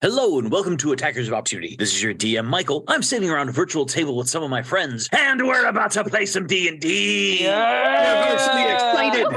Hello and welcome to Attackers of Opportunity. This is your DM, Michael. I'm sitting around a virtual table with some of my friends, and we're about to play some D&D. We're virtually excited.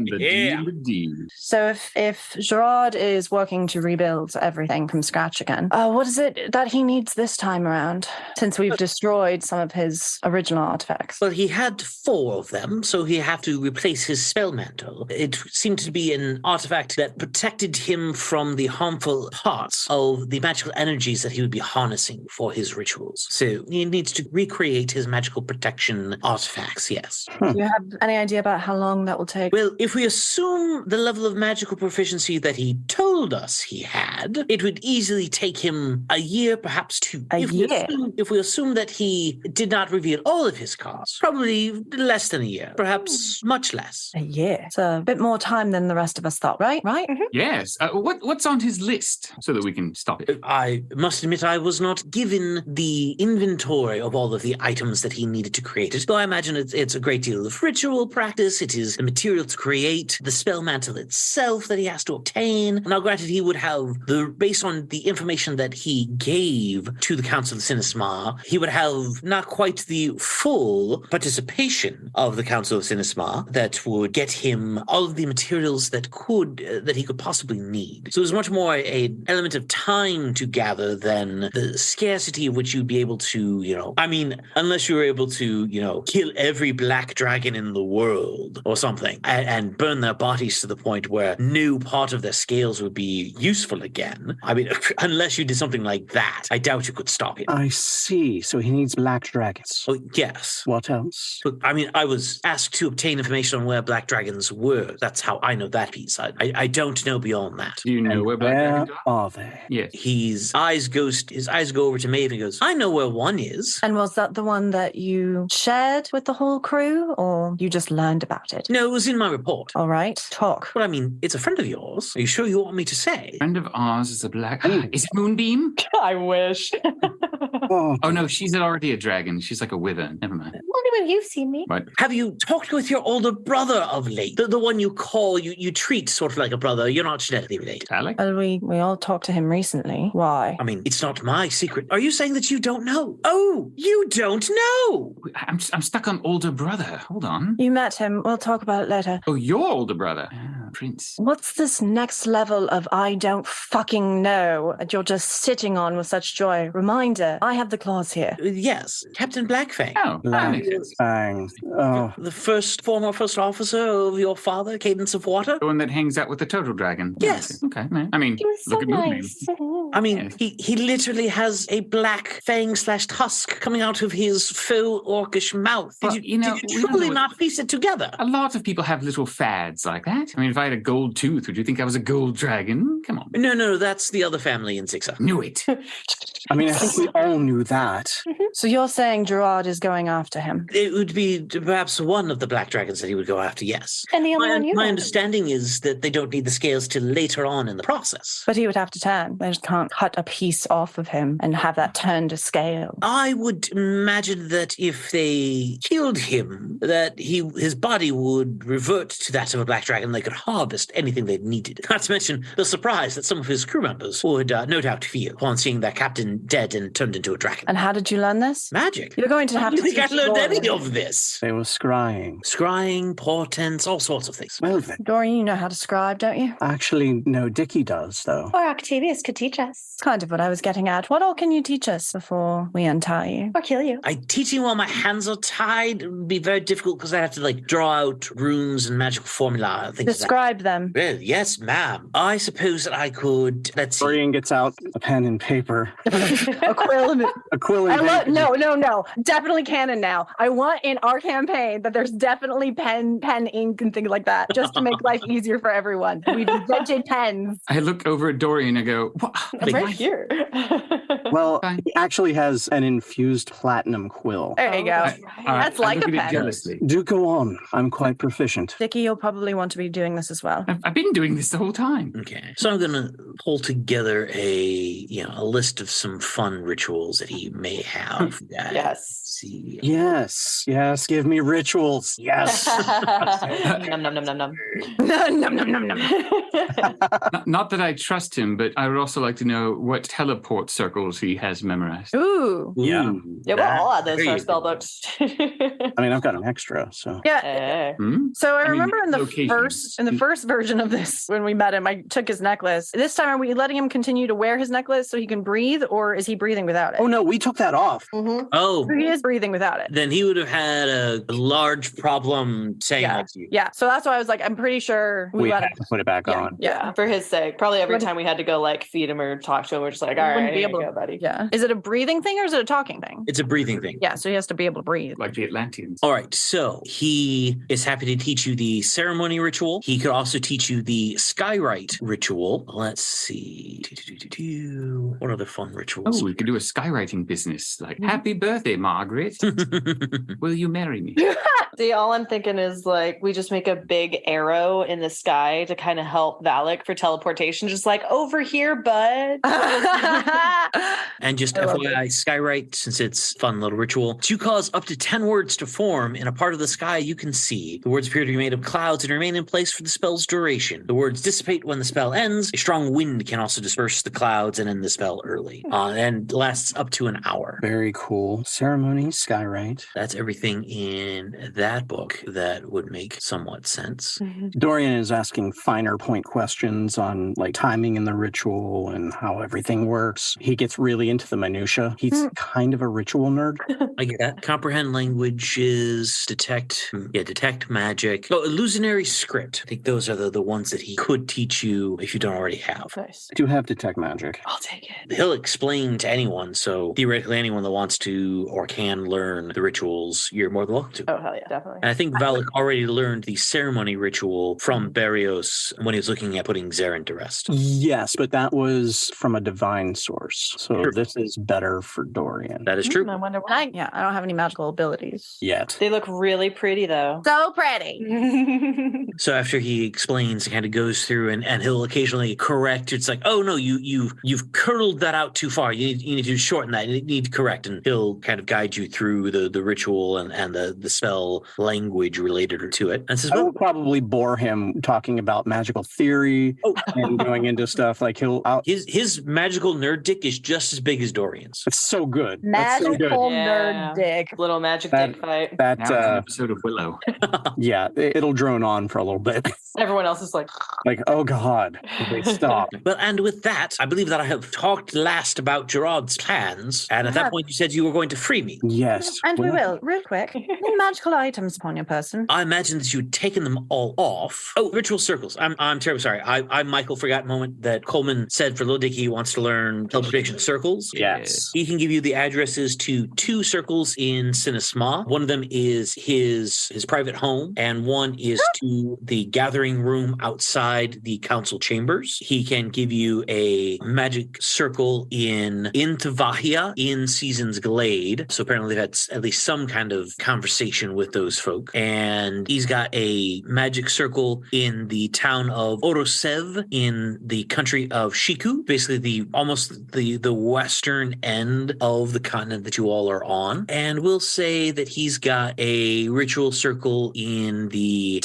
D&D. So if Gerard is working to rebuild everything from scratch again, what is it that he needs this time around, since we've destroyed some of his original artifacts? Well, he had 4 of them, so he had to replace his spell mantle. It seemed to be an artifact that protected him from the harmful parts of the magical energies that he would be harnessing for his rituals. So he needs to recreate his magical protection artifacts, yes. Do you have any idea about how long that will take? Well, if we assume the level of magical proficiency that he told us he had, it would easily take him a year, perhaps 2. If we assume that he did not reveal all of his cards, probably less than a year, perhaps much less. A year. It's a bit more time than the rest of us thought, right? Mm-hmm. Yes. What's on his list so that we can stop it? I must admit I was not given the inventory of all of the items that he needed to create it, though I imagine it's a great deal of ritual practice. It is the material to create the spell mantle itself that he has to obtain. Now, granted, he would have, based on the information that he gave to the Council of Sinismar, he would have not quite the full participation of the Council of Sinismar that would get him all of the materials that he could possibly need. So it was much more an element of time to gather than the scarcity of which you'd be able to, unless you were able to, kill every black dragon in the world or something and burn their bodies to the point where no part of their scales would be useful again. I mean, unless you did something like that, I doubt you could stop him. I see. So he needs black dragons. Oh, yes. What else? But, I was asked to obtain information on where black dragons were. That's how I know that piece. I don't know beyond that. Do you know where black dragons are they? Yes. His eyes go over to Maeve and goes, I know where one is. And was that the one that you shared with the whole crew, or you just learned about it? No, it was in my report. All right, talk. Well, it's a friend of yours. Are you sure you want me to say? Friend of ours is a black... Is it Moonbeam? I wish. Oh, no, she's already a dragon. She's like a wither. Never mind. Only when you've seen me. Right. Have you talked with your older brother of late? The one you call, you treat sort of like a brother. You're not genetically related. Alec? Well, we all talked to him recently. Why? It's not my secret. Are you saying that you don't know? Oh, you don't know! I'm stuck on older brother. Hold on. You met him. We'll talk about it later. Oh, your older brother. Prince. What's this next level of I don't fucking know that you're just sitting on with such joy? Reminder, I have the claws here. Yes, Captain Blackfang. Oh, that makes sense. Blackfang. Oh. The former first officer of your father, Cadence of Water? The one that hangs out with the turtle dragon. Yes. Okay, man. He was so look at nice. Moonbeam. He literally has a black fang/tusk coming out of his faux orcish mouth. Did you truly not piece it together? A lot of people have little fads like that. If I had a gold tooth, would you think I was a gold dragon? Come on. No, that's the other family in Zixa. Knew it. I think we all knew that. So you're saying Gerard is going after him? It would be perhaps one of the black dragons that he would go after, yes. And the other one you My know. understanding is that they don't need the scales till later on in the process. But he would have to turn. They just can't cut a piece off of him and have that turned to scale. I would imagine that if they killed him, that his body would revert to that of a black dragon. They could harvest anything they needed. Not to mention the surprise that some of his crew members would no doubt feel upon seeing their captain dead and turned into a dragon. And how did you learn this? Magic. You're going to have to I think I teach learned Dorian. any of this. They were scrying. Scrying, portents, all sorts of things. Well then. Dorian, you know how to scribe, don't you? Actually, no, Dickie does, though. Or Octavius could teach us. It's kind of what I was getting at. What all can you teach us before we untie you? Or kill you. Teaching while my hands are tied would be very difficult because I have to draw out runes and magical formula and things like that. Describe them. Well, yes, ma'am. I suppose that I could, let's see. Dorian gets out a pen and paper. A quill and A quill and paper. No. Definitely canon now. I want in our campaign that there's definitely pen, ink, and things like that, just to make life easier for everyone. We've invented pens. I look over at Dorian and go, what? Right here. Well, Fine. he actually has an infused platinum quill. There you go. That's I like look a at it pen. jealously. Do go on. I'm quite proficient. Dickie, you'll probably want to be doing this as well. I've been doing this the whole time. Okay. So I'm going to pull together a list of some some fun rituals that he may have. That, Yes. see. Yes, give me rituals. Yes. Num num num num num. Nom, nom, nom, nom, nom. Not that I trust him, but I would also like to know what teleport circles he has memorized. Ooh. Yeah. Ooh, Yeah, we'll all add those there to our you spell go. books. I mean, I've got an extra, so. Yeah. Hey. Hmm? So I I mean, remember in the locations. first version of this, when we met him, I took his necklace. This time, are we letting him continue to wear his necklace so he can breathe, or is he breathing without it? Oh no, we took that off. Mhm. Oh, So he is breathing without it. then he would have had a large problem saying Yeah. that to you. Yeah. So that's why I was like, I'm pretty sure We let had him. to put it back Yeah. on. Yeah, for his sake. Probably every Would- time we had to go like feed him or talk to him, we're just like, all Wouldn't right, be here able you to- go, buddy. Yeah. Is it a breathing thing or is it a talking thing? It's a breathing thing. Yeah. So he has to be able to breathe. Like the Atlanteans. All right, so he is happy to teach you the ceremony ritual. He could also teach you the skywrite ritual. Let's see. What other fun rituals? Oh, we could do a skywriting business. Like, happy birthday, Margaret. Will you marry me? See, all I'm thinking is like we just make a big arrow in the sky to kind of help Valak for teleportation, just like over here, bud. And just I love FYI, skywrite, since it's a fun little ritual, to cause up to 10 words to form in a part of the sky you can see. The words appear to be made of clouds and remain in place for the spell's duration. The words dissipate when the spell ends. A strong wind can also disperse the clouds and end the spell early, and lasts up to an hour. Very cool. Ceremony, skywrite. That's everything in that book that would make somewhat sense. Dorian is asking finer point questions on like timing in the ritual and how everything works. He gets really into the minutia. He's kind of a ritual nerd. I get that. Comprehend languages, detect magic. Oh, illusionary script. I think those are the ones that he could teach you if you don't already have. Nice. I do have detect magic. I'll take it. He'll explain to anyone, so theoretically anyone that wants to or can learn the rituals, you're more than welcome to. Oh, hell yeah, definitely. And I think Valak already learned the ceremony ritual from Barrios when he was looking at putting Zarin to rest. Yes, but that was from a divine source. So Sure. this is better for Dorian. That is true. I wonder why. I don't have any magical abilities. Yet. They look really pretty though. So pretty. So after he explains, kind of goes through and he'll occasionally correct. It's like, oh no, you've curdled that out too far. You need to shorten that. You need to correct, and he'll kind of guide you through the ritual and the spell language related to it. And says, I will well, probably bore him talking about magical theory and going into stuff like his magical nerd dick is just as big as Dorian's. It's so good. That's so good. Magical Yeah. nerd dick. Little magic That- dick fight. That Now it's an episode of Willow. yeah, it'll drone on for a little bit. Everyone else is like, Like, oh god, they stop. Well, and with that, I believe that I have talked last about Gerard's plans, and at that point you said you were going to free me. Yes, And we well, will, real quick. Any magical items upon your person? I imagine that you'd taken them all off. Oh, ritual circles. I'm terribly sorry. I'm Michael. Forgot a moment that Coleman said for Little Dicky he wants to learn teleportation circles. Yes. He can give you the addresses to 2 circles in Sinisma. One of them is his private home, and one is to the gathering room outside the council chambers. He can give you a magic circle in Tavahia in Season's Glade. So apparently they've had at least some kind of conversation with those folk. And he's got a magic circle in the town of Orosev in the country of Shiku, basically the western end of the continent that you all are on. And we'll say that he's got a ritual circle in the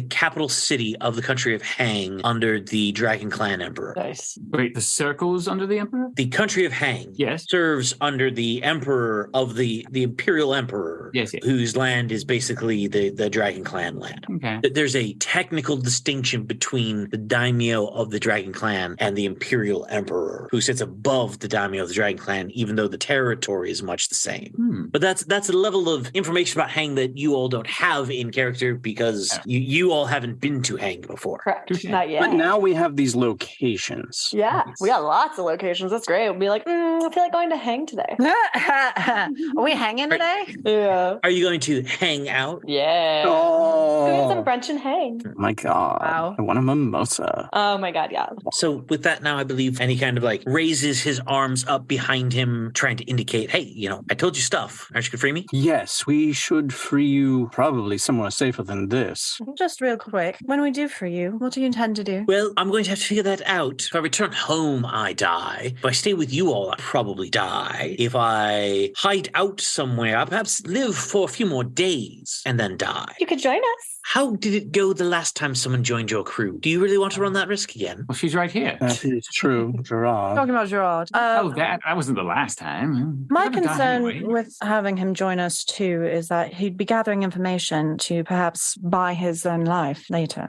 capital city of the country of Hang under the Dragon Clan Emperor. nice. Wait, the circles under the Emperor? The country of Hang Yes. serves under the emperor of the Imperial Emperor, Yes, yes. whose land is basically the Dragon Clan land. Okay. There's a technical distinction between the daimyo of the Dragon Clan and the Imperial Emperor, who sits above the daimyo of the Dragon Clan, even though the territory is much the same. But that's a level of information about Hang that you all don't have in character because you all haven't been to Hang before. Correct. Touche. Not yet. but now we have these locations. Yeah, we got lots of locations. That's great. We'll be like, I feel like going to hang today. Are we hanging today? Yeah. Are you going to hang out? Yeah. Oh, Doing some brunch and hang. Oh my God. Wow. I want a mimosa. Oh my God, yeah. So with that now, I believe, and he kind of like raises his arms up behind him, trying to indicate, hey, I told you stuff. Aren't you going to free me? Yes, we should free you probably somewhere safer than this. Just real quick, when we do free you, what do you intend to do? Well, I'm going to have to figure that out. If I return home, I die. If I stay with you all, I probably die. If I hide out somewhere, I perhaps live for a few more days and then die. You could join us. How did it go the last time someone joined your crew? Do you really want to run that risk again? Well, she's right here. That is true, Gerard. Talking about Gerard. That wasn't the last time. My Haven't done concern anyway. with having him join us too is that he'd be gathering information to perhaps buy his own life later.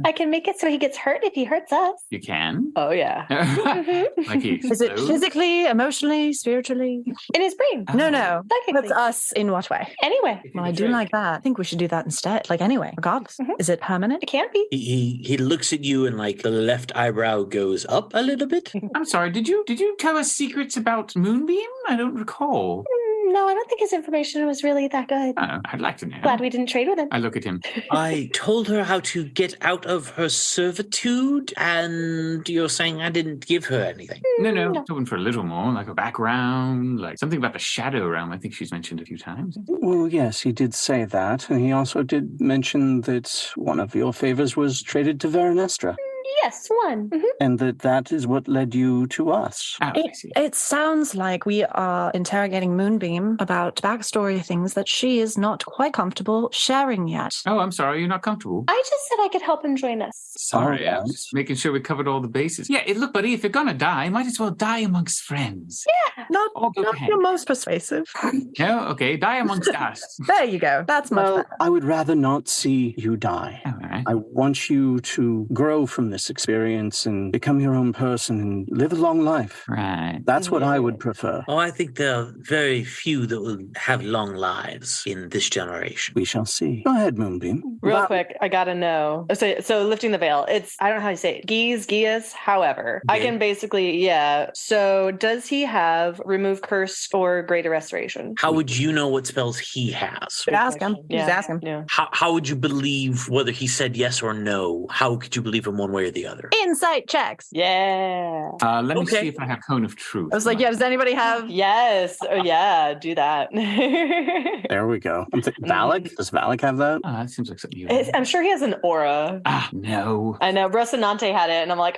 I can make it so he gets hurt if he hurts us. You can. Oh yeah. Like he Is it explodes? physically, emotionally, spiritually? In his brain. No, no. Technically. That's us in what way? Anyway, Well, I do like that. I think we should do that instead. Like anyway, regardless. Mhm. Is it permanent? it can't be. He looks at you and like the left eyebrow goes up a little bit. I'm sorry. Did you tell us secrets about Moonbeam? I don't recall. No, I don't think his information was really that good. Oh, I'd like to know. Glad we didn't trade with him. I look at him. I told her how to get out of her servitude, and you're saying I didn't give her anything. No, I No. was hoping for a little more, like a background, like something about the Shadow Realm. I think she's mentioned a few times. Well, yes, he did say that. And he also did mention that one of your favors was traded to Veronestra, Yes, one. Mhm. and that is what led you to us. Oh, I see. It sounds like we are interrogating Moonbeam about backstory things that she is not quite comfortable sharing yet. Oh, I'm sorry. You're not comfortable. I just said I could help him join us. Sorry, I All was right. just making sure we covered all the bases. Yeah, look, buddy, if you're gonna die, might as well die amongst friends. Not, All go not to your hell. most persuasive. No, okay, die amongst us. There you go. That's much Well, better. I would rather not see you die. All right. I want you to grow from this experience and become your own person and live a long life. Right. That's what I would prefer. Oh, I think there are very few that will have long lives in this generation. We shall see. Go ahead, Moonbeam. Real Well, quick, I gotta know. So lifting the veil. It's I don't know how you say it. Gias. However, I can basically So does he have remove curse or greater restoration? How would you know what spells he has? Ask him. Just ask him. Yeah. How would you believe whether he said yes or no? How could you believe him one way or the other? Insight checks. Yeah. Let me Okay. see if I have Cone of Truth. I was like, yeah, does anybody have? Yes. Oh yeah. Do that. There we go. Valak? Does Valak have that? Oh, that seems like something you I'm sure he has an aura. no. I know Rocinante had it, and I'm like,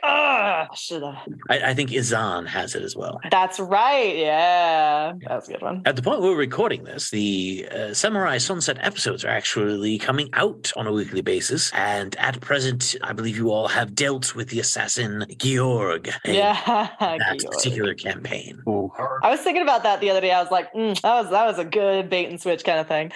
should have. I think Izan has it as well. That's right. Yeah, that's a good one. At the point we're recording this, the Samurai Sunset episodes are actually coming out on a weekly basis. And at present, I believe you all have dealt with the assassin Georg in Yeah, that Georg. particular campaign. Oh, I was thinking about that the other day. I was like, that was a good bait and switch kind of thing.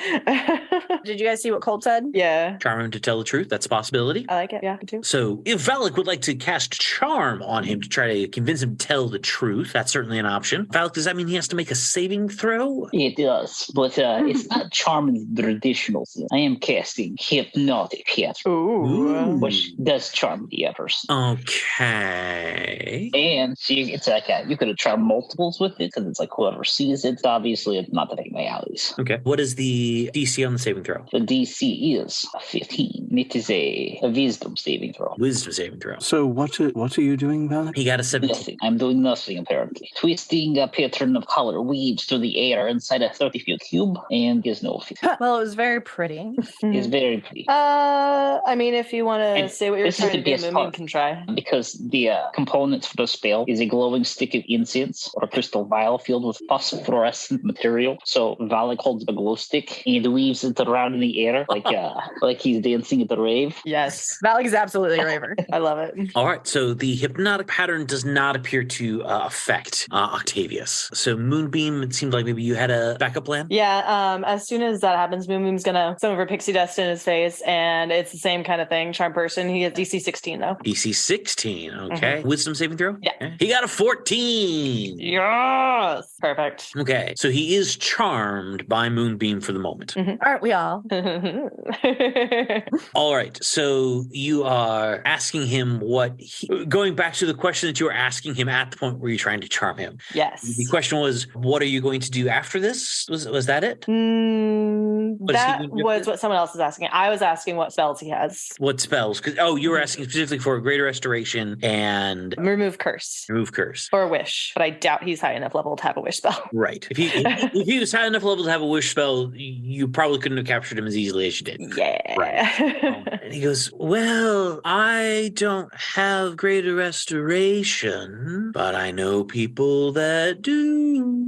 Did you guys see what Colt said? Yeah, Charm him to tell the truth. That's a possibility. I like it. Yeah, me too. So if Valak would like to cast Charm on him to try to convince him to tell the truth, that's certainly an option. Valak, does that mean he has to make a saving throw? It does, but it's not charm in the traditional sense. I am casting hypnotic here, Ooh. which does charm the others. Okay. And see, it's like you could have charmed multiples with it because it's like whoever sees it. Obviously, it's not the my alleys. Okay. What is the DC on the saving throw? The DC is 15. It is a wisdom saving throw. Wisdom saving throw. so what are you doing, Valak? He got a 17. Nothing. I'm doing nothing apparently. Twisting a pattern of color weaves through the air inside a 30-foot cube and gives no effect. Well, it was very pretty. It's very pretty. I mean, if you want to And say what you're this is trying the to do, best Moon part. can try. Because the components for the spell is a glowing stick of incense or a crystal vial filled with phosphorescent material. So Valak holds the glow stick and weaves it around in the air like he's dancing at the rave. Yes, Valak is absolutely a raver. I love it. All right. So the hypnotic pattern does not appear to affect Octavius. So Moonbeam, it seemed like maybe you had a backup plan? Yeah, as soon as that happens, Moonbeam's gonna some of her pixie dust in his face, and it's the same kind of thing. Charm person. He has DC 16 though. DC 16. Okay. Wisdom saving throw? Yeah. Okay. He got a 14. Yes, perfect. Okay. So he is charmed by Moonbeam for the moment. Aren't we all? All right. So you are asking him going back to the question that you were asking him at the point where you're trying to charm him. Yes. The question was, what are you going to do after this? Was that it? What is he That gonna do? was what someone else was asking. I was asking what spells he has. What spells? You were asking specifically for Greater Restoration and Remove curse Remove Curse. or wish, but I doubt he's high enough level to have a wish spell. Right. If he was high enough level to have a wish spell, you probably couldn't have captured him as easily as you did. Yeah. Right. And he goes, well, I don't have Greater Restoration, but I know people that do.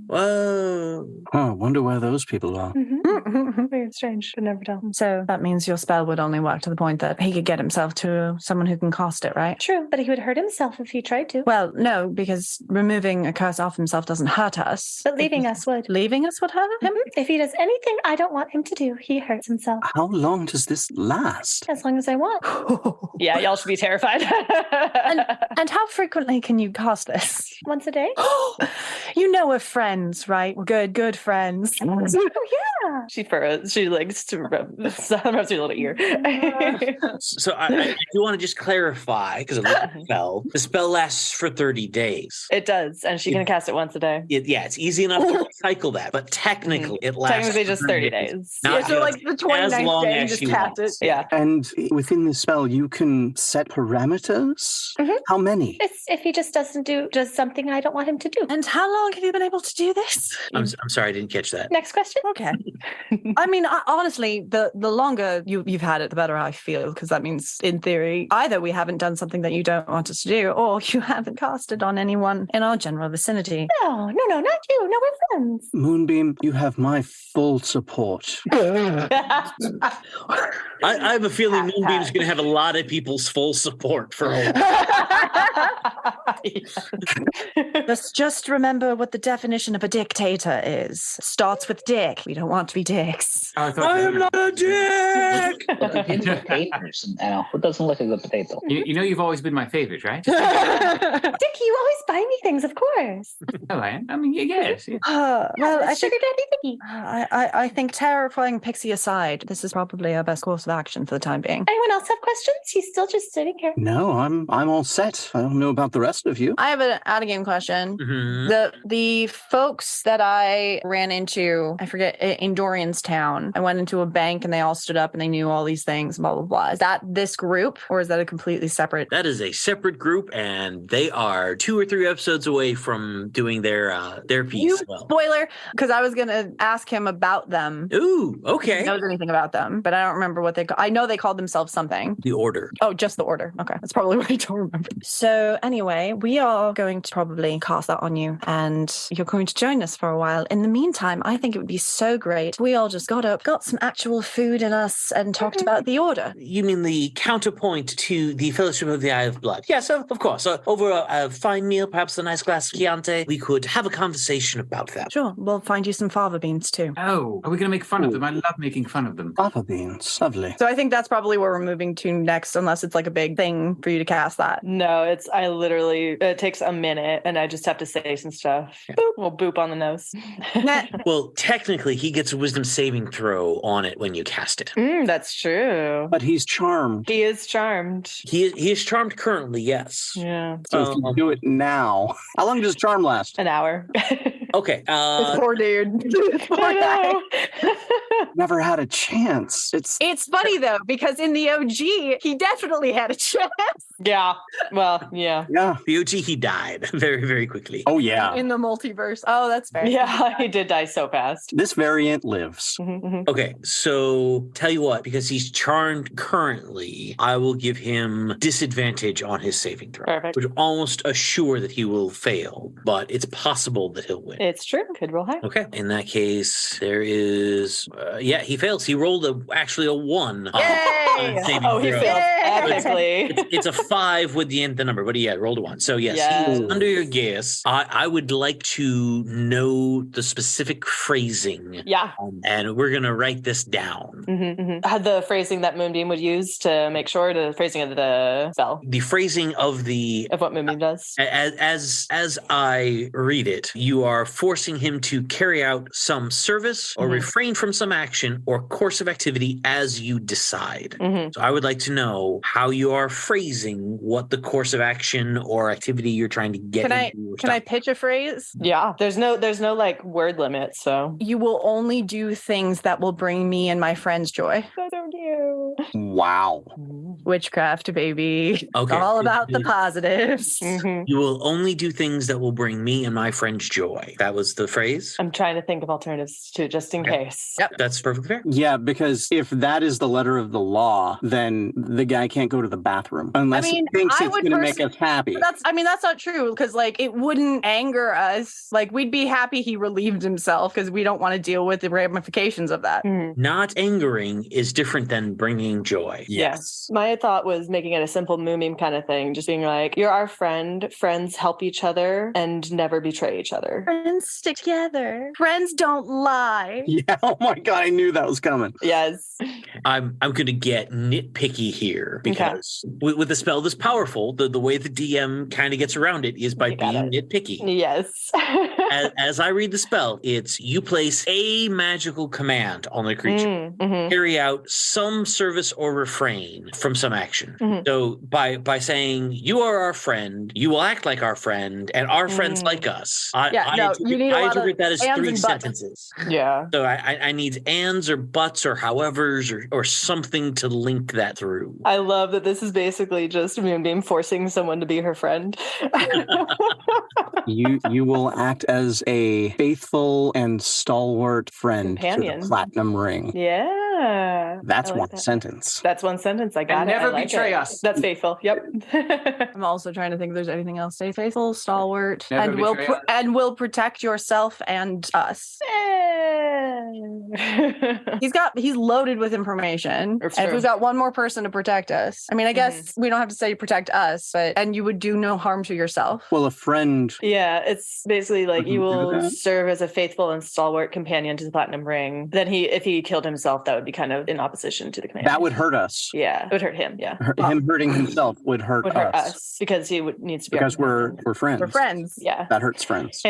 Whoa. Oh, wonder where those people are. Weird, strange. Could never tell. So that means your spell would only work to the point that he could get himself to someone who can cast it, right? True, but he would hurt himself if he tried to. Well, no, because removing a curse off himself doesn't hurt us. But leaving us would. Leaving us would hurt him? If he does anything I don't want him to do, he hurts himself. How long does this last? As long as I want. Yeah, y'all should be terrified. And how frequently can you cast this? Once a day. You know we're friends, right? We're good friends. Oh, yeah. She furrows. She likes to rubs her little ear. So I do want to just clarify, because it fell. The spell lasts for 30 days. It does, and she can cast it once a day. It's easy enough to cycle that, but technically it lasts Technically, for just 30 days. Not Yeah, so like the 29th day, you just cast it. Yeah. And within the spell, you can set parameters? How many? It's if he just does something I don't want him to do. And how long have you been able to do this? I'm sorry, I didn't catch that. Next question. Okay. I mean, honestly, the longer you've had it, the better I feel, because that means, in theory, either we haven't done something that you don't want us to do, or you haven't cast it on anyone in our general vicinity. No, not you. No, we're friends. Moonbeam, you have my full support. I have a feeling Moonbeam's going to have a lot of people's full support for a while. Just remember what the definition of a dictator is. Starts with dick. We don't want to be dicks. I am not a dick! Potatoes. Who doesn't like a good potato? You know you've always been my favorite, right? Dick, you always buy me things, of course. Oh, I am. I mean, yes. Yeah. Well, I Sugar think, Daddy Dicky. I think terrifying Pixie aside, this is probably our best course of action for the time being. Anyone else have questions? He's still just sitting here. No, I'm all set. I don't know about the rest of you. I have an out of game question. Mhm. The folks that I ran into, I forget, in Dorian's town, I went into a bank and they all stood up and they knew all these things, blah, blah, blah. Is that this group or is that a completely separate? That is a separate group, and they are 2 or 3 episodes away from doing their piece. Spoiler, because I was going to ask him about them. Ooh, okay. He knows anything about them, but I don't remember what I know they called themselves something. The Order. Oh, just the Order. Okay. That's probably what I don't remember. So anyway, we are going to probably cast that on you and you're going to join us for a while. In the meantime, I think it would be so great if we all just got up, got some actual food in us and talked about the Order. You mean the counterpoint to the Fellowship of the Eye of Blood? Yes, of course. Over a fine meal, perhaps a nice glass of Chianti, we could have a conversation about that. Sure. We'll find you some fava beans too. Oh, are we going to make fun of them? I love making fun of them. Lava beans, lovely. So I think that's probably where we're moving to next, unless it's like a big thing for you to cast that. No, it takes a minute and I just have to say some stuff. Boop, we'll boop on the nose. Well, technically, he gets a wisdom saving throw on it when you cast it. That's true. But he's charmed. He is charmed. He is charmed currently, yes. Yeah. So if you do it now, how long does charm last? An hour. Okay. Poor dude. Poor guy. Never had a chance. It's funny though, because in the OG, he definitely had a chance. Yeah. Well, yeah. Yeah. The OG, he died very, very quickly. Oh, yeah. In the multiverse. Oh, that's fair. Yeah, he did die so fast. This variant lives. Okay, so tell you what, because he's charmed currently, I will give him disadvantage on his saving throw. Perfect. Which would almost assure that he will fail, but it's possible that he'll win. It's true. Could roll high. Okay, in that case, there is, he fails. He rolled actually a 1. Yay! Saving Oh, he throw. failed Yay! epically. It's a 5 with the end of the number, but yeah, rolled a 1. So yes, he's under your guess. I would like to know the specific phrasing. Yeah. And we're going to write this down. Had the phrasing that Moonbeam would use to make sure the phrasing of the spell, The phrasing of what Moonbeam does. as I read it, you are forcing him to carry out some service or refrain from some action or course of activity as you decide. Mhm. So I would like to know how you are phrasing what the course of action or activity you're trying to get Can I into. or can I stop. pitch a phrase? Yeah. There's no like word limit, so. You will only do things that will bring me and my friends joy. That's so cute. Wow. Witchcraft, baby. Okay. It's all about the positives. Mhm. You will only do things that will bring me and my friends joy. That was the phrase? I'm trying to think of alternatives too, just in Okay. case. Yep. That's perfectly fair. Yeah, because if that is the letter of the law, then the guy can't go to the bathroom unless I mean, he thinks I it's would going to make us happy. That's not true because like it wouldn't anger us. Like we'd be happy he relieved himself because we don't want to deal with the ramifications of that. Mhm. Not angering is different than bringing joy. Yes. Yeah. My thought was making it a simple meme kind of thing, just being like, you're our friend, friends help each other and never betray each other. Friends stick together. Friends don't lie. Yeah. Oh my God. I knew that was coming. Yes. I'm going to get nitpicky here because with a spell this powerful, the way the DM kind of gets around it is by You got being it. nitpicky. Yes. As I read the spell, it's you place a magical command on the creature. Mhm. Carry out some service or refrain from some action. Mhm. So by saying you are our friend, you will act like our friend, and our friends like us. I you need a I lot of interpret that as ands 3 and buts. sentences. Yeah. So I need ands or buts or howevers or something to link that through. I love that this is basically just Moonbeam forcing someone to be her friend. You will act as a faithful and stalwart friend to Companion. the platinum ring. Yeah. That's I like one that. sentence. That's one sentence. I got And it. never I like betray it. us. That's faithful. Yep. I'm also trying to think if there's anything else. Stay faithful, stalwart, Never and will betray us. and will protect yourself and us. He's loaded with information. It's And if true. we've got one more person to protect us, I mean, I guess we don't have to say protect us, and you would do no harm to yourself. Well, a friend. Yeah, it's basically like you Wouldn't do will that. serve as a faithful and stalwart companion to the platinum ring. Then if he killed himself, that would be kind of in opposition to the command. That would hurt us. Yeah, it would hurt him. Yeah, Him hurting himself would hurt, would hurt us because he needs to be our because we're friends. We're friends. Yeah. That hurts friends.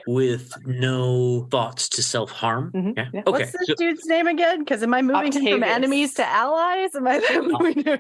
With no thoughts to self-harm. Mhm. Yeah. Yeah. Okay. What's this dude's name again? Because am I moving him from Octavius. enemies to allies? Am I what are we doing?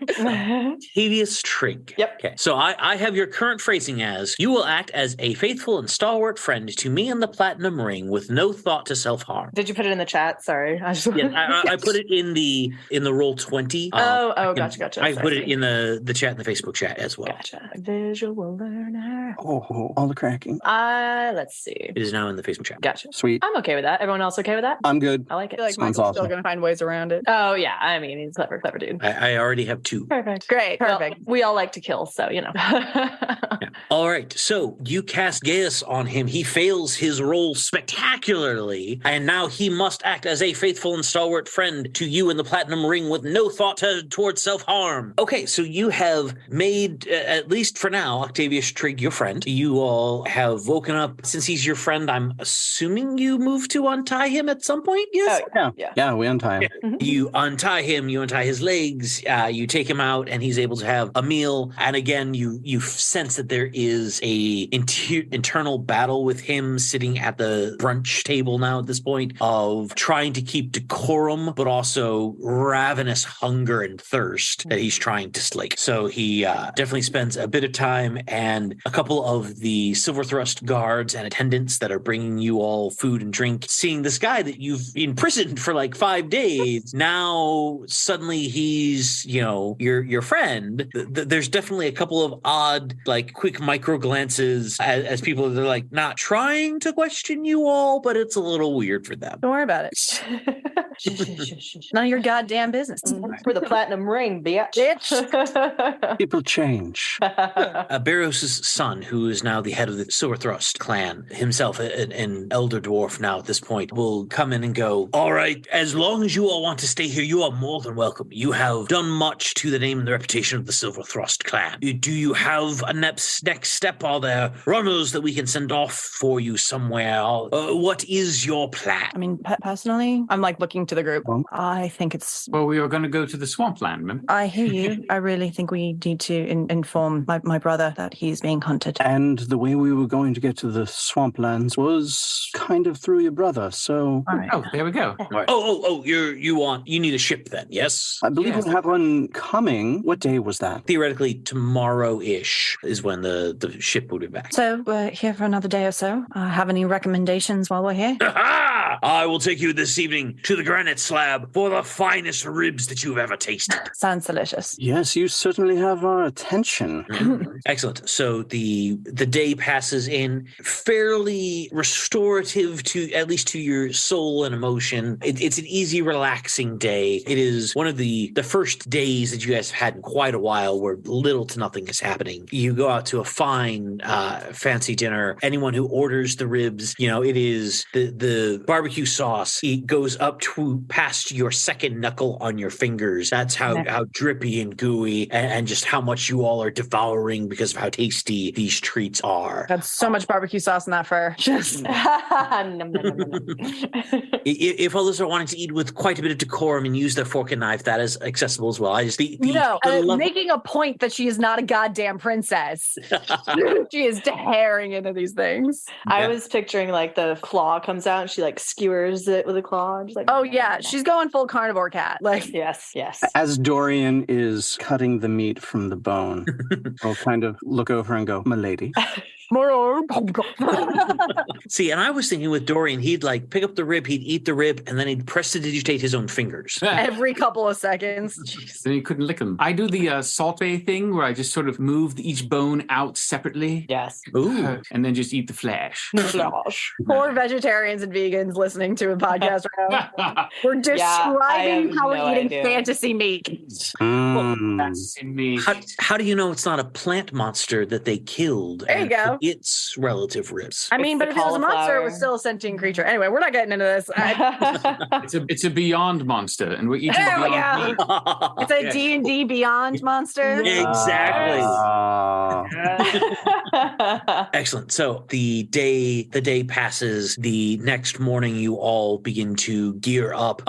Octavius Trigg. Yep. Okay. So I have your current phrasing as you will act as a faithful and stalwart friend to me and the platinum ring with no thought to self-harm. Did you put it in the chat? Sorry. I just... Yeah, I put it in the roll 20. Gotcha. I put Sorry. it in the chat in the Facebook chat as well. Gotcha. Visual learner. Oh, all the cracking. Let's see. It is now in the Facebook chat. Gotcha. Sweet. I'm okay with that. Everyone else okay with that? I'm good. I like I it. feel like Sounds Michael's awesome. still going to find ways around it. Oh yeah. I mean, he's clever dude. I already have 2. Perfect. Great. Perfect. Well, we all like to kill, so you know. Yeah. All right. So you cast Gaius on him. He fails his roll spectacularly, and now he must act as a faithful and stalwart friend to you in the platinum ring with no thought towards self-harm. Okay, so you have made, at least for now, Octavius Trigg your friend. You all have woken up. Since he's your friend, I'm assuming you move to untie him at some point, yes? Yeah, we untie him. You untie him, you untie his legs, you take him out, and he's able to have a meal. And again, you sense that there is a internal battle with him sitting at the brunch table now at this point of trying to keep decorum, but also ravenous hunger and thirst that he's trying to slake. So he definitely spends a bit of time, and a couple of the Silver Thrust guards and attendants that are bringing you all food and drink, seeing this guy that you've imprisoned for like 5 days. Now suddenly he's, your friend. There's definitely a couple of odd, like quick micro glances as people are like not trying to question you all, but it's a little weird for them. Don't worry about it. None of your goddamn business. For the platinum ring, bitch. People change. Barros' son, who is now the head of the Silver Thrust clan, himself an elder dwarf now at this point, will come in and go, all right, as long as you all want to stay here, you are more than welcome. You have done much to the name and the reputation of the Silver Thrust clan. Do you have a next step? Are there runners that we can send off for you somewhere? What is your plan? I mean, personally, I'm like looking to the group. Well- I think it's. Well, we were going to go to the swampland, remember? I hear you. I really think we need to inform my brother that he's being hunted. And the way we were going to get to the swamplands was kind of through your brother, so All right. Oh, there we go. All right. Oh, you need a ship then, yes? I believe Yes. we have one coming. What day was that? Theoretically, tomorrow-ish is when the ship will be back. So we're here for another day or so. Have any recommendations while we're here? I will take you this evening to the granite slab for the finest ribs that you've ever tasted. Sounds delicious. Yes, you certainly have our attention. Excellent. So the day passes in fairly restorative to at least to your soul and emotion. It's an easy, relaxing day. It is one of the first days that you guys have had in quite a while where little to nothing is happening. You go out to a fine, fancy dinner. Anyone who orders the ribs, it is the barbecue sauce. It goes up to past your second knuckle on your fingers. That's how drippy and gooey and just how much you all are devouring because of how tasty these treats are. Got so much barbecue sauce in that fur. Just Nom, nom, nom, nom, nom. If others are wanting to eat with quite a bit of decorum and use their fork and knife, that is accessible as well. I just making a point that she is not a goddamn princess. She is tearing into these things. I was picturing like the claw comes out and she like skewers it with a claw. And just like, Oh yeah, she's going full carnivore cat. Like yes. As Dorian is cutting the meat from the bone, I'll kind of look over and go, "My lady." See, and I was thinking with Dorian, he'd like pick up the rib, he'd eat the rib, and then he'd prestidigitate his own fingers. every couple of seconds. Jeez. Then you couldn't lick them. I do the salt bay thing where I just sort of move each bone out separately. Yes. Ooh. And then just eat the flesh. Poor vegetarians and vegans listening to a podcast right now. We're have describing how no we're eating idea. fantasy meat. That's in me. How do you know it's not a plant monster that they killed? There you and go. Its relative ribs. I mean, It's but the if it was a monster, it cauliflower. was still a sentient creature. Anyway, we're not getting into this. It's a beyond monster, and we're eating There we beyond go. meat. It's a Yes. D&D Beyond monster. Exactly. Ah. Excellent. So the day passes. The next morning, you all begin to gear up.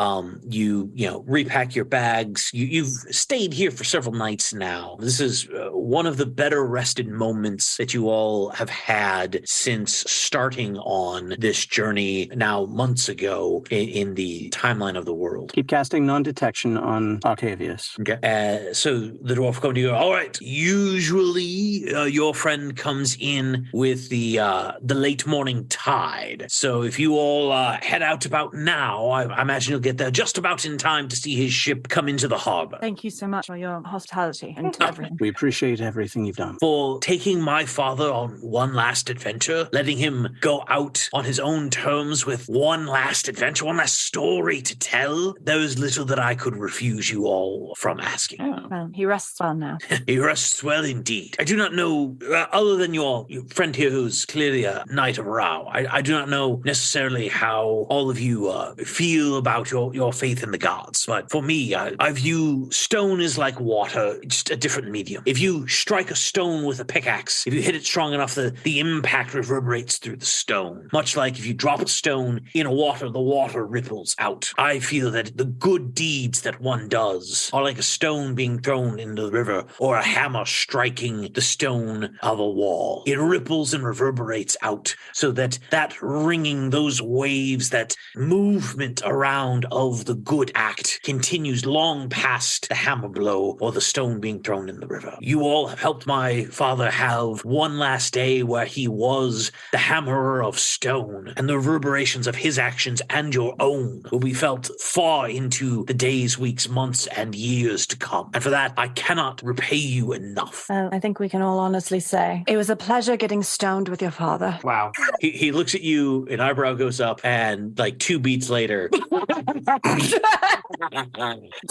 You repack your bags. You've stayed here for several nights now. This is one of the better rested moments that you all have had since starting on this journey now months ago in the timeline of the world. Keep casting non-detection on Octavius. Okay. So the dwarf come to you. All right. Usually, your friend comes in with the late morning tide. So if you all head out about now, I imagine you'll get there just about in time to see his ship come into the harbor. Thank you so much for your hospitality and everything. We appreciate everything you've done. For taking my father on one last adventure, letting him go out on his own terms with one last adventure, one last story to tell. There was little that I could refuse you all from asking. Oh. Well, he rests well now. He rests well indeed. I do not know, other than your friend here who's clearly a knight of Rao, I do not know necessarily how all of you feel about your faith in the gods. But for me, I view stone as like water, just a different medium. If you strike a stone with a pickaxe, if you hit it strong enough, the impact reverberates through the stone. Much like if you drop a stone in water, the water ripples out. I feel that the good deeds that one does are like a stone being thrown into the river or a hammer striking the stone of a wall. It ripples and reverberates out so that ringing, those waves, that movement around of the good act continues long past the hammer blow or the stone being thrown in the river. You all have helped my father have one last day where he was the hammerer of stone, and the reverberations of his actions and your own will be felt far into the days, weeks, months, and years to come. And for that, I cannot repay you enough. Well, I think we can all honestly say it was a pleasure getting stoned with your father. Wow. He looks at you, an eyebrow goes up, and like 2 beats later.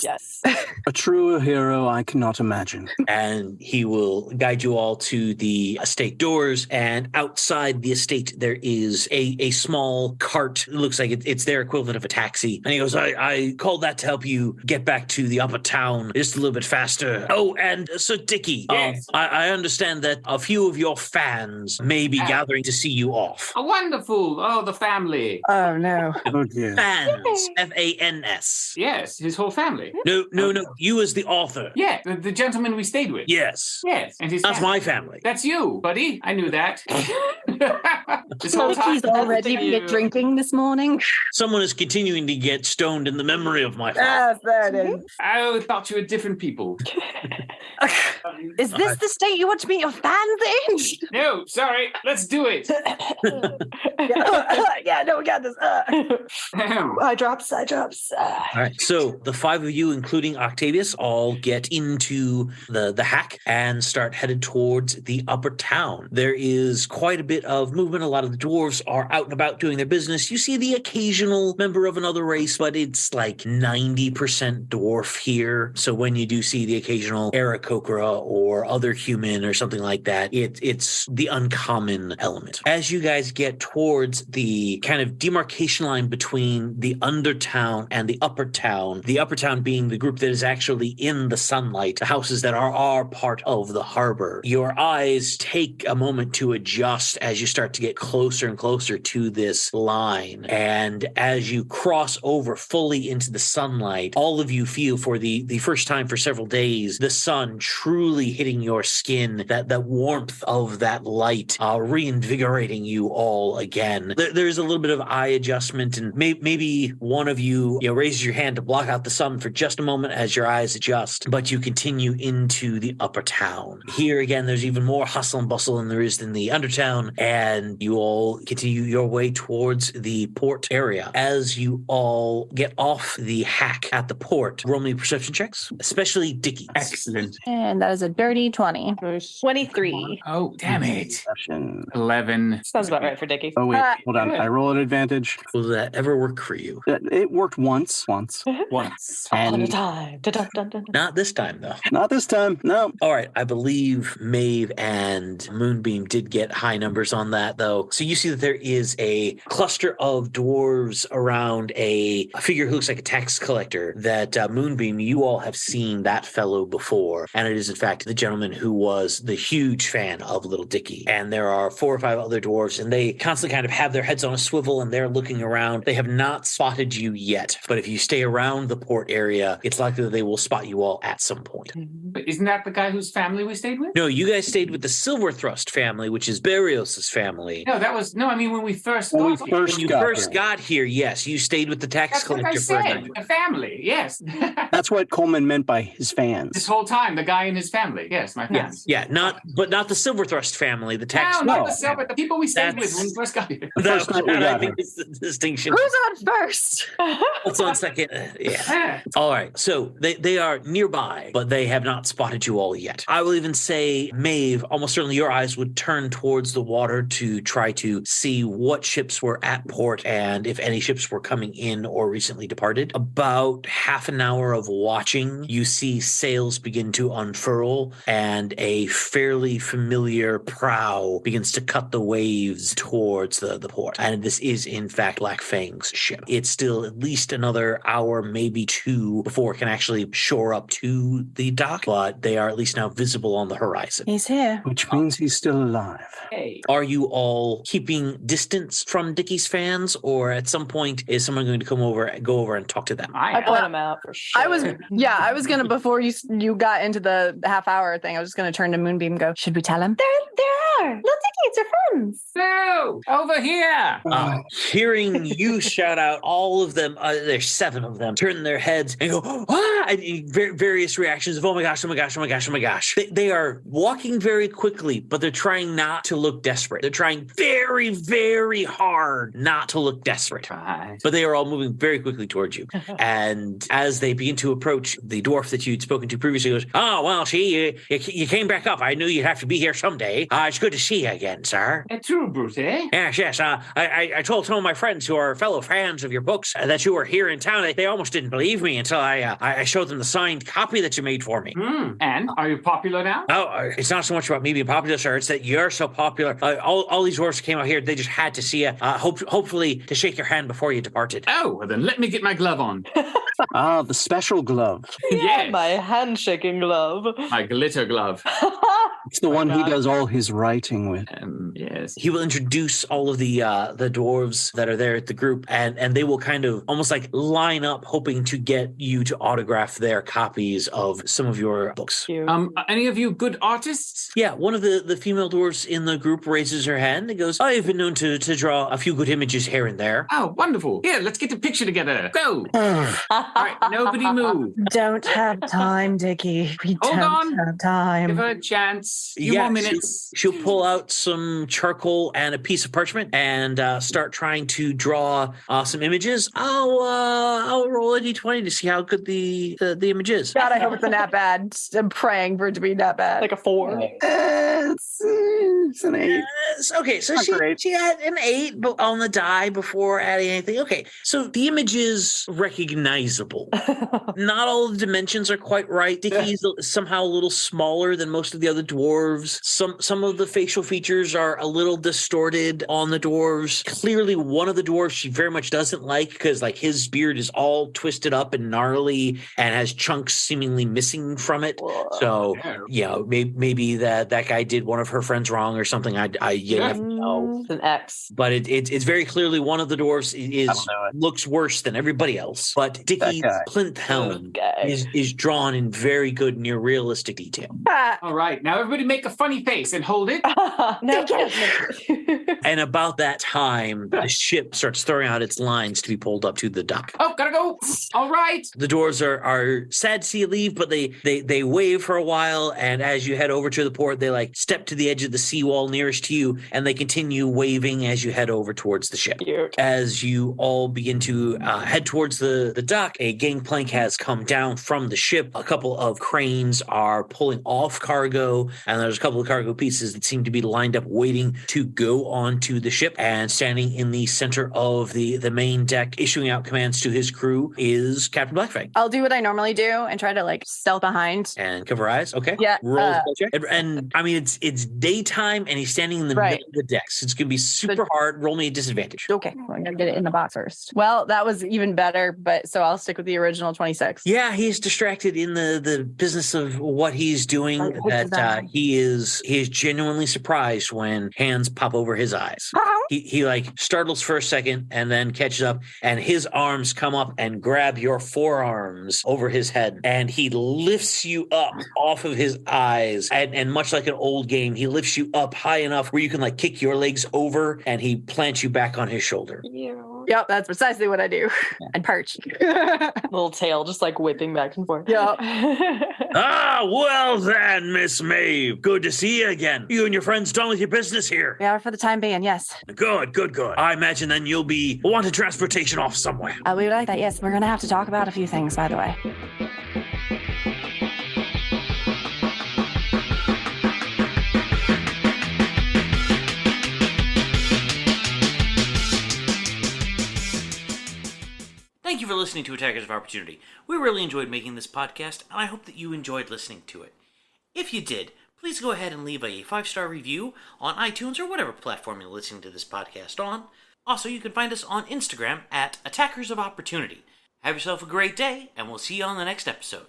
Yes. A truer hero I cannot imagine. And he will guide you all to the estate door. doors, and outside the estate there is a small cart. It looks like it's their equivalent of a taxi. And he goes, I called that to help you get back to the upper town just a little bit faster. Oh, and Sir Dicky, Yes. I understand that a few of your fans may be gathering to see you off. Oh, wonderful. Oh, the family. Oh no. Oh dear. Fans, Fans. Yes, his whole family. No, you as the author. Yeah, the gentleman we stayed with. Yes. Yes, and his That's family. my family. That's you, buddy. I knew that. This whole He's time. already been drinking this morning. Someone is continuing to get stoned in the memory of my father. Yes, there it is. I thought you were different people. Is this the state you want to meet your fans in? No, sorry. Let's do it. Yeah, no, we got this. I drops. All right. So the five of you, including Octavius, all get into the hack and start headed towards the upper town. There is quite a bit of movement. A lot of the dwarves are out and about doing their business. You see the occasional member of another race, but it's like 90% dwarf here. So when you do see the occasional Aarakocra or other human or something like that, it's the uncommon element. As you guys get towards the kind of demarcation line between the undertown and the upper town being the group that is actually in the sunlight, the houses that are part of the harbor, your eyes take a moment to adjust as you start to get closer and closer to this line. And as you cross over fully into the sunlight, all of you feel for the first time for several days, the sun truly hitting your skin, that warmth of that light reinvigorating you all again. There's a little bit of eye adjustment, and maybe one of you raises your hand to block out the sun for just a moment as your eyes adjust, but you continue into the upper town. Here again, there's even more hustle and bustle than there is in the undertown, and you all continue your way towards the port area. As you all get off the hack at the port, roll me perception checks, especially Dicky. Excellent. And that is a dirty 20. 23. Oh, damn it. Perception. 11. Sounds about right for Dickie. Oh wait, hold on. I roll an advantage. Will that ever work for you? It worked once. Once. All the And time. Dun, dun, dun, dun. Not this time, though. not this time. No. All right, I believe Maeve and Moonbeam did get high numbers on that, though. So you see that there is a cluster of dwarves around a figure who looks like a tax collector that Moonbeam, you all have seen that fellow before. And it is, in fact, the gentleman who was the huge fan of Little Dicky. And there are 4 or 5 other dwarves, and they constantly kind of have their heads on a swivel, and they're looking around. They have not spotted you yet, but if you stay around the port area, it's likely that they will spot you all at some point. But isn't that the guy whose family we stayed with? No, you guys stayed with the Silver Thrust family, which is Barrios' family. No, I mean when we first When we got here. first When you got first here. got here, yes, you stayed with the tax That's what I collector for a said. night. A family, yes. That's what Coleman meant by his fans. This whole time, the guy and his family. Yes, my family. Yeah, not the Silver Thrust family, the tax No, No. not the Silver, the people we stayed with That's- when we first got here. That, First night we I got think here. is the distinction. Who's on first? Hold on a second. Yeah. Yeah. All right. So they are nearby, but they have not spotted you all yet. I will even say, Maeve, almost certainly your eyes would turn towards the water to try to see what ships were at port and if any ships were coming in or recently departed. About half an hour of watching, you see sails begin to unfurl and a fairly familiar prow begins to cut the waves towards the port. And this is, in fact, Black Fang's ship. It's still at least another hour, maybe 2, before it can actually shore up to the dock, but they are at least now visible on the horizon. He's here. Which means he's still alive. Hey. Are you all keeping distance from Dickie's fans, or at some point is someone going to go over and talk to them? I put him out for sure. I was gonna before you got into the half hour thing. I was just gonna turn to Moonbeam and go, should we tell him? There are. Little Dicky, it's your friends. No, over here. Hearing you shout out, all of them, there's 7 of them, turn their heads and go, ah, and various reactions of, oh my gosh, oh my gosh, oh my gosh, oh my gosh. They are walking very quickly, but they're trying not to look desperate. They're trying very very, very hard not to look desperate. Right. But they are all moving very quickly towards you. And as they begin to approach, the dwarf that you'd spoken to previously goes, "Oh, well, see, you came back up. I knew you'd have to be here someday. It's good to see you again, sir." True, Bruce, eh? Yes. I told some of my friends who are fellow fans of your books that you were here in town. They almost didn't believe me until I showed them the signed copy that you made for me. And are you popular now? Oh, it's not so much about me being popular, sir. It's that you're so popular. All these dwarves came out here. They just had to see you. Hopefully to shake your hand before you departed. Oh, well then let me get my glove on. The special glove. Yes. My handshaking glove. My glitter glove. It's the one he does all his writing with. Yes. He will introduce all of the dwarves that are there at the group, and they will kind of almost like line up, hoping to get you to autograph their copies of some of your books. Any of you good artists? Yeah, one of the female dwarves in the group raises her hand and goes, "I've been known to draw a few good images here and there." Oh, wonderful. Here, let's get a picture together. Go. All right, nobody move. Don't have time, Dickie. We Hold don't on. have time. Give her a chance. Few more minutes. She'll pull out some charcoal and a piece of parchment and start trying to draw some images. I'll roll a d20 to see how good the image is. God, I hope it's not bad. I'm praying for it to be not bad. Like a 4. It's an 8. Okay, so Not great. she had an 8 on the die before adding anything. Okay, so the image is recognizable. Not all the dimensions are quite right. Dickie's somehow a little smaller than most of the other dwarves. Some of the facial features are a little distorted on the dwarves. Clearly, one of the dwarves she very much doesn't like because like his beard is all twisted up and gnarly and has chunks seemingly missing from it. So maybe that guy did one of her friends wrong or something. I never know. It's an X. But it's very clearly one of the dwarves looks worse than everybody else. But Dickie's plinth helm is drawn in very good near realistic detail. All right, now everybody make a funny face and hold it. No. And about that time, the ship starts throwing out its lines to be pulled up to the dock. Oh, gotta go. All right. The dwarves are sad to see you leave, but they wave for a while, and as you head over to the port, they like step to the edge of the seawall nearest to you, and they continue waving as you head over towards the ship. Cute. As you all begin to head towards the dock, a gangplank has come down from the ship. A couple of cranes are pulling off cargo, and there's a couple of cargo pieces that seem to be lined up waiting to go onto the ship. And standing in the center of the main deck, issuing out commands to his crew, is Captain Blackfang. I'll do what I normally do and try to like stealth behind. And cover eyes, okay? Yeah, Roll a spell check. And I mean, it's daytime, and he's standing in the middle of the decks. It's gonna be super hard. Roll me a disadvantage. Okay, well, I gotta get it in the box first. Well, that was even better, but so I'll stick with the original 26. Yeah, he's distracted in the business of what he's doing. That he is genuinely surprised when hands pop over his eyes. He like startles for a second and then catches up, and his arms come up and grab your forearms over his head, and he lifts you up off of his eyes, and much like an old game, he lifts you up high enough where you can like kick your legs over, and he plants you back on his shoulder. Yep, that's precisely what I do. And perch. Little tail just like whipping back and forth. Yep. Well then, Miss Maeve, good to see you again. You and your friends done with your business here. We are for the time being, yes. Good. I imagine then you'll be wanting transportation off somewhere. We would like that, yes. We're going to have to talk about a few things, by the way. Thank you for listening to Attackers of Opportunity. We really enjoyed making this podcast, and I hope that you enjoyed listening to it. If you did, please go ahead and leave a 5-star review on iTunes or whatever platform you're listening to this podcast on. Also, you can find us on Instagram at Attackers of Opportunity. Have yourself a great day, and we'll see you on the next episode.